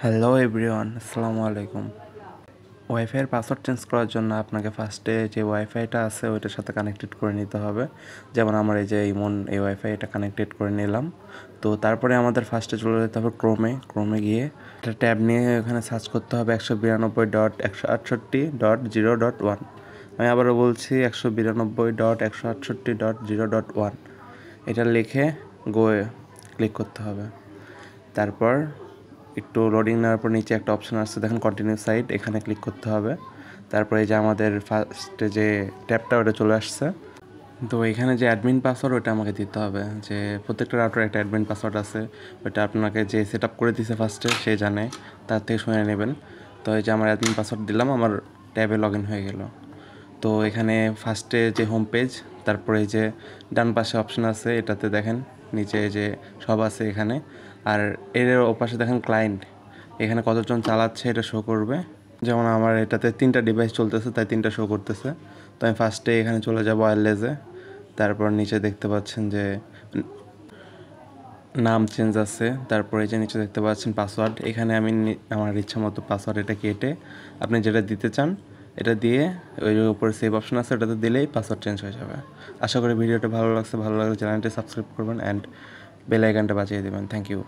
Hello everyone, আসসালামু আলাইকুম। ওয়াইফাইয়ের password change করার জন্য আপনাকে ফার্স্টে যে ওয়াইফাইটা আছে ওইটার সাথে কানেক্টেড করে নিতে হবে। যেমন আমার এই যে ইমন এই ওয়াইফাইটা কানেক্টেড করে নিলাম। তো তারপরে আমাদের ফার্স্টে চলে যেতে হবে ক্রোমে গিয়ে একটা ট্যাব নিয়ে ওখানে সার্চ করতে হবে 192.168.0.1। আমি আবারও বলছি 192.168.0.1। এটা লিখে গোয়ে ক্লিক করতে হবে। তারপর একটু লোডিং নেওয়ার পর নিচে একটা অপশন আসছে, দেখেন কন্টিনিউ সাইট, এখানে ক্লিক করতে হবে। তারপরে এই যে আমাদের ফার্স্টে যে ট্যাবটা ওটা চলে আসছে। তো এখানে যে অ্যাডমিন পাসওয়ার্ড ওটা আমাকে দিতে হবে। যে প্রত্যেকটা রাউটার একটা অ্যাডমিন পাসওয়ার্ড আছে, ওটা আপনাকে যে সেট আপ করে দিছে ফার্স্টে সে জানে, তার থেকে শুনে নেবেন। তো এই যে আমার অ্যাডমিন পাসওয়ার্ড দিলাম, আমার ট্যাবে লগ ইন হয়ে গেল। তো এখানে ফার্স্টে যে হোম পেজ, তারপরে এই যে ডান পাশে অপশন আছে এটাতে দেখেন নিচে যে সব আছে এখানে। আর এর ওপাশে দেখেন ক্লায়েন্ট, এখানে কতজন চালাচ্ছে এটা শো করবে। যেমন আমার এটাতে 3টা ডিভাইস চলতেছে, তাই 3টা শো করতেছে। তো আমি ফার্স্টে এখানে চলে যাব ওয়্যারলেসে। তারপর নিচে দেখতে পাচ্ছেন যে নাম চেঞ্জ আছে। তারপরে এই যে নিচে দেখতে পাচ্ছেন পাসওয়ার্ড, এখানে আমি আমার ইচ্ছা মতো পাসওয়ার্ড এটা কেটে আপনি যেটা দিতে চান এটা দিয়ে ওই উপরে সেভ অপশন আছে ওটাতে দিলেই পাসওয়ার্ড চেঞ্জ হয়ে যাবে। আশা করি ভিডিওটা ভালো লাগছে, ভালো লাগলে চ্যানেলটি সাবস্ক্রাইব করবেন অ্যান্ড বেল আইকনটা বাজিয়ে দেবেন। Thank you.